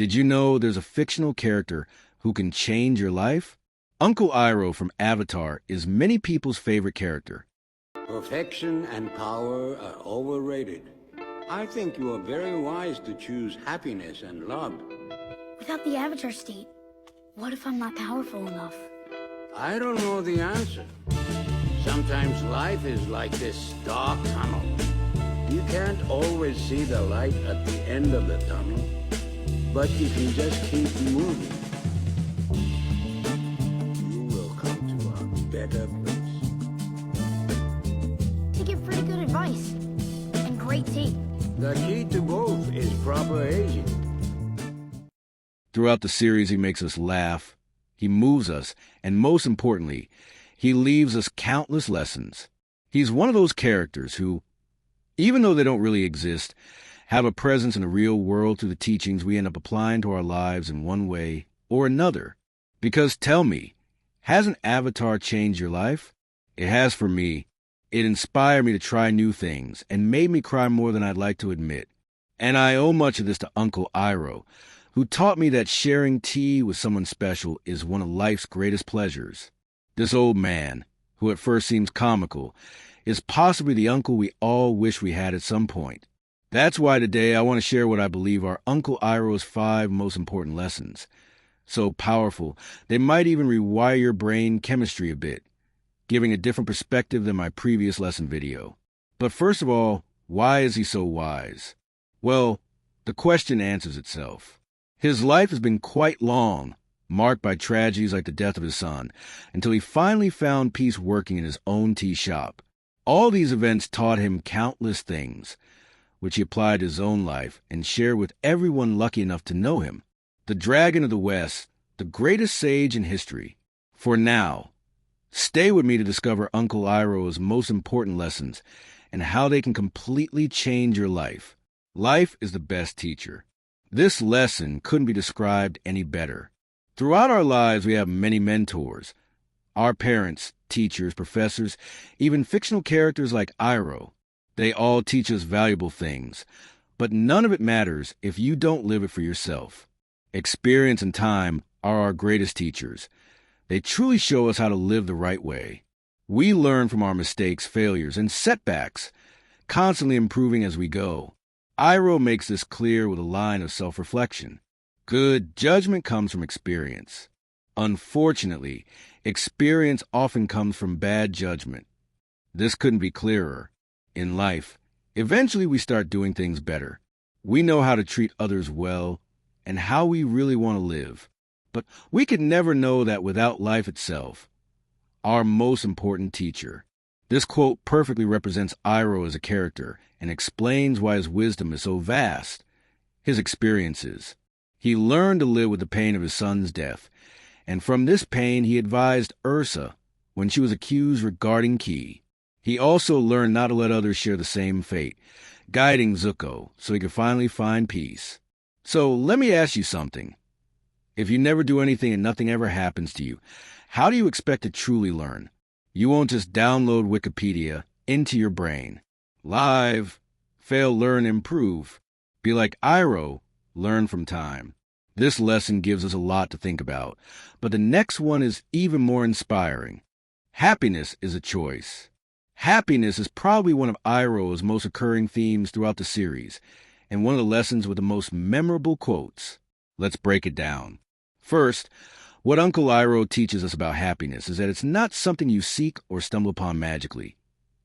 Did you know there's a fictional character who can change your life? Uncle Iroh from Avatar is many people's favorite character. Perfection and power are overrated. I think you are very wise to choose happiness and love. Without the Avatar state, what if I'm not powerful enough? I don't know the answer. Sometimes life is like this dark tunnel. You can't always see the light at the end of the tunnel, but if you just keep moving, you will come to a better place. You give pretty good advice, and great tea. The key to both is proper aging. Throughout the series, he makes us laugh, he moves us, and most importantly, he leaves us countless lessons. He's one of those characters who, even though they don't really exist, have a presence in the real world through the teachings we end up applying to our lives in one way or another. Because tell me, hasn't Avatar changed your life? It has for me. It inspired me to try new things and made me cry more than I'd like to admit. And I owe much of this to Uncle Iroh, who taught me that sharing tea with someone special is one of life's greatest pleasures. This old man, who at first seems comical, is possibly the uncle we all wish we had at some point. That's why today I want to share what I believe are Uncle Iroh's 5 most important lessons. So powerful, they might even rewire your brain chemistry a bit, giving a different perspective than my previous lesson video. But first of all, why is he so wise? Well, the question answers itself. His life has been quite long, marked by tragedies like the death of his son, until he finally found peace working in his own tea shop. All these events taught him countless things, which he applied to his own life and shared with everyone lucky enough to know him. The Dragon of the West, the greatest sage in history. For now, stay with me to discover Uncle Iroh's most important lessons and how they can completely change your life. Life is the best teacher. This lesson couldn't be described any better. Throughout our lives, we have many mentors. Our parents, teachers, professors, even fictional characters like Iroh. They all teach us valuable things, but none of it matters if you don't live it for yourself. Experience and time are our greatest teachers. They truly show us how to live the right way. We learn from our mistakes, failures, and setbacks, constantly improving as we go. Iroh makes this clear with a line of self-reflection. Good judgment comes from experience. Unfortunately, experience often comes from bad judgment. This couldn't be clearer. In life, eventually we start doing things better. We know how to treat others well and how we really want to live. But we can never know that without life itself, our most important teacher. This quote perfectly represents Iroh as a character and explains why his wisdom is so vast. His experiences. He learned to live with the pain of his son's death, and from this pain he advised Ursa when she was accused regarding Ki. He also learned not to let others share the same fate, guiding Zuko so he could finally find peace. So let me ask you something. If you never do anything and nothing ever happens to you, how do you expect to truly learn? You won't just download Wikipedia into your brain. Live, fail, learn, improve. Be like Iroh, learn from time. This lesson gives us a lot to think about, but the next one is even more inspiring. Happiness is a choice. Happiness is probably one of Iroh's most occurring themes throughout the series, and one of the lessons with the most memorable quotes. Let's break it down. First, what Uncle Iroh teaches us about happiness is that it's not something you seek or stumble upon magically.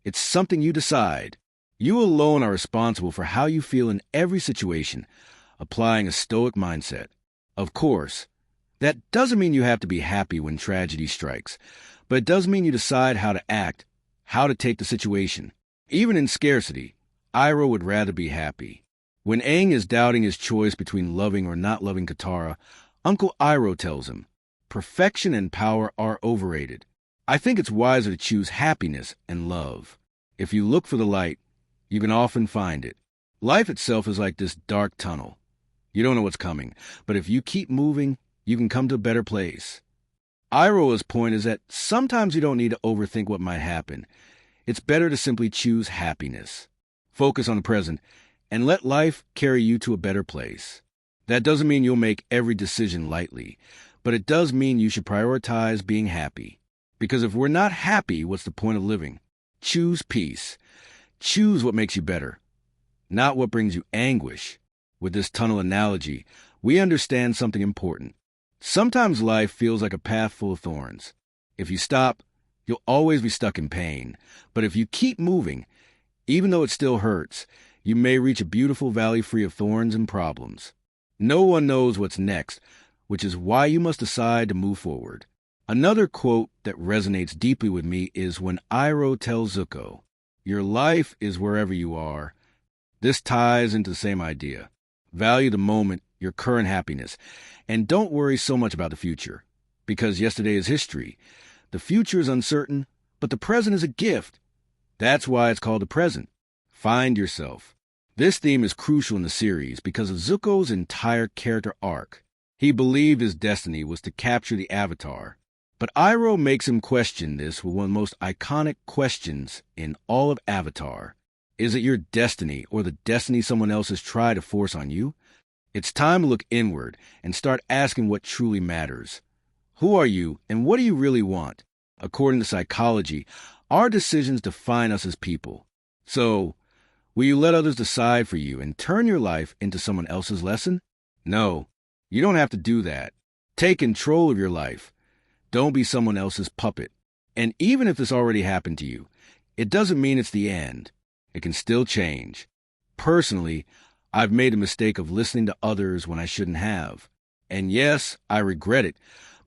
It's something you decide. You alone are responsible for how you feel in every situation, applying a stoic mindset. Of course, that doesn't mean you have to be happy when tragedy strikes, but it does mean you decide how to act, how to take the situation. Even in scarcity, Iroh would rather be happy. When Aang is doubting his choice between loving or not loving Katara, Uncle Iroh tells him, perfection and power are overrated. I think it's wiser to choose happiness and love. If you look for the light, you can often find it. Life itself is like this dark tunnel. You don't know what's coming, but if you keep moving, you can come to a better place. Iroh's point is that sometimes you don't need to overthink what might happen. It's better to simply choose happiness. Focus on the present and let life carry you to a better place. That doesn't mean you'll make every decision lightly, but it does mean you should prioritize being happy. Because if we're not happy, what's the point of living? Choose peace. Choose what makes you better, not what brings you anguish. With this tunnel analogy, we understand something important. Sometimes life feels like a path full of thorns. If you stop, you'll always be stuck in pain. But if you keep moving, even though it still hurts, you may reach a beautiful valley free of thorns and problems. No one knows what's next, which is why you must decide to move forward. Another quote that resonates deeply with me is when Iroh tells Zuko, "Your life is wherever you are." This ties into the same idea. Value the moment, your current happiness, and don't worry so much about the future. Because yesterday is history. The future is uncertain, but the present is a gift. That's why it's called the present. Find yourself. This theme is crucial in the series because of Zuko's entire character arc. He believed his destiny was to capture the Avatar. But Iroh makes him question this with one of the most iconic questions in all of Avatar. Is it your destiny or the destiny someone else has tried to force on you? It's time to look inward and start asking what truly matters. Who are you and what do you really want? According to psychology, our decisions define us as people. So, will you let others decide for you and turn your life into someone else's lesson? No, you don't have to do that. Take control of your life. Don't be someone else's puppet. And even if this already happened to you, it doesn't mean it's the end. It can still change. Personally, I've made a mistake of listening to others when I shouldn't have. And yes, I regret it.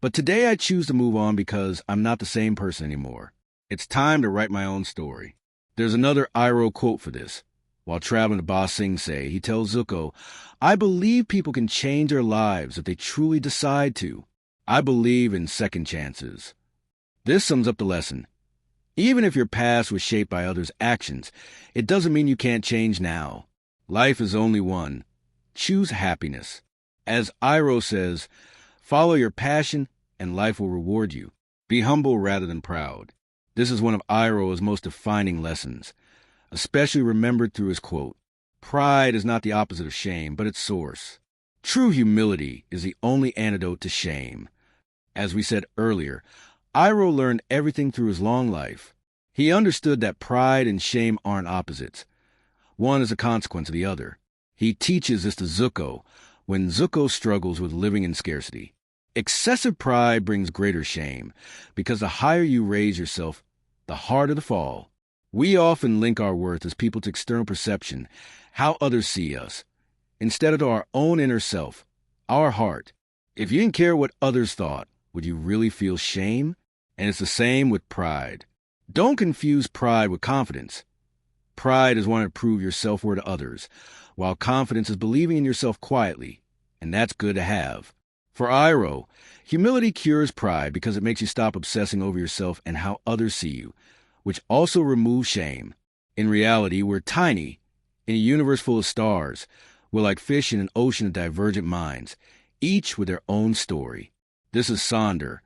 But today I choose to move on because I'm not the same person anymore. It's time to write my own story. There's another Iroh quote for this. While traveling to Ba Sing Se, he tells Zuko, "I believe people can change their lives if they truly decide to. I believe in second chances." This sums up the lesson. Even if your past was shaped by others' actions, it doesn't mean you can't change now. Life is only one. Choose happiness. As Iroh says, follow your passion and life will reward you. Be humble rather than proud. This is one of Iroh's most defining lessons, especially remembered through his quote, "Pride is not the opposite of shame, but its source." True humility is the only antidote to shame. As we said earlier, Iroh learned everything through his long life. He understood that pride and shame aren't opposites. One is a consequence of the other. He teaches this to Zuko when Zuko struggles with living in scarcity. Excessive pride brings greater shame, because the higher you raise yourself, the harder the fall. We often link our worth as people to external perception, how others see us, instead of to our own inner self, our heart. If you didn't care what others thought, would you really feel shame? And it's the same with pride. Don't confuse pride with confidence. Pride is wanting to prove your self-worth to others, while confidence is believing in yourself quietly, and that's good to have. For Iroh, humility cures pride because it makes you stop obsessing over yourself and how others see you, which also removes shame. In reality, we're tiny. In a universe full of stars, we're like fish in an ocean of divergent minds, each with their own story. This is Sonder,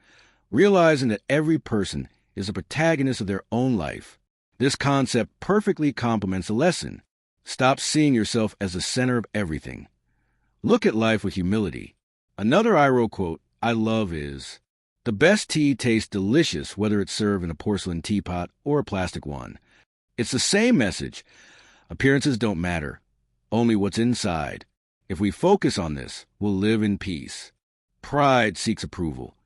realizing that every person is a protagonist of their own life. This concept perfectly complements the lesson. Stop seeing yourself as the center of everything. Look at life with humility. Another Iroh quote I love is, "The best tea tastes delicious whether it's served in a porcelain teapot or a plastic one." It's the same message. Appearances don't matter, only what's inside. If we focus on this, we'll live in peace. Pride seeks approval.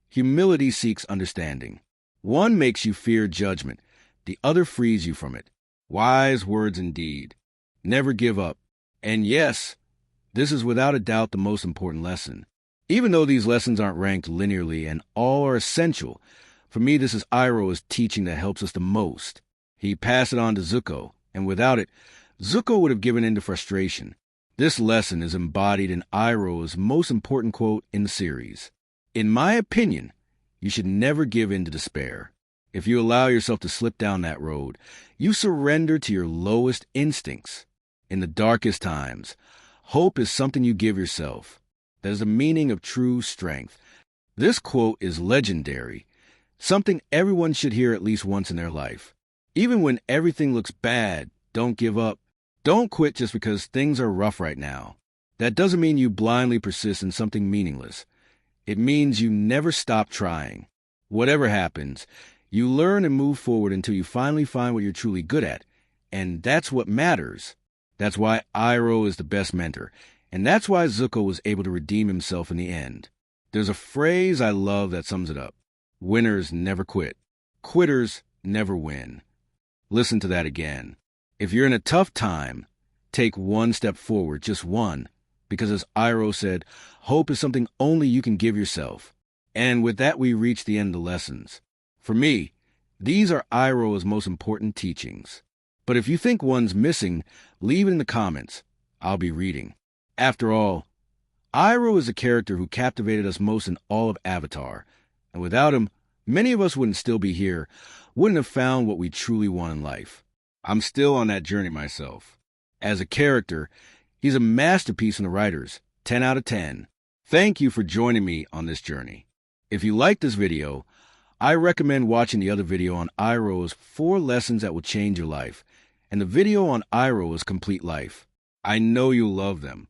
Humility seeks understanding. One makes you fear judgment. The other frees you from it. Wise words indeed. Never give up. And yes, this is without a doubt the most important lesson. Even though these lessons aren't ranked linearly and all are essential, for me this is Iroh's teaching that helps us the most. He passed it on to Zuko, and without it, Zuko would have given in to frustration. This lesson is embodied in Iroh's most important quote in the series. "In my opinion, you should never give in to despair. If you allow yourself to slip down that road, you surrender to your lowest instincts. In the darkest times, hope is something you give yourself. That is the meaning of true strength." This quote is legendary, something everyone should hear at least once in their life. Even when everything looks bad, don't give up. Don't quit just because things are rough right now. That doesn't mean you blindly persist in something meaningless. It means you never stop trying. Whatever happens, you learn and move forward until you finally find what you're truly good at. And that's what matters. That's why Iroh is the best mentor. And that's why Zuko was able to redeem himself in the end. There's a phrase I love that sums it up. Winners never quit. Quitters never win. Listen to that again. If you're in a tough time, take one step forward, just one. Because as Iroh said, hope is something only you can give yourself. And with that, we reach the end of the lessons. For me, these are Iroh's most important teachings. But if you think one's missing, leave it in the comments. I'll be reading. After all, Iroh is a character who captivated us most in all of Avatar. And without him, many of us wouldn't still be here, wouldn't have found what we truly want in life. I'm still on that journey myself. As a character, he's a masterpiece in the writers. 10 out of 10. Thank you for joining me on this journey. If you like this video, I recommend watching the other video on Iroh's 4 lessons that will change your life, and the video on Iroh's complete life. I know you'll love them.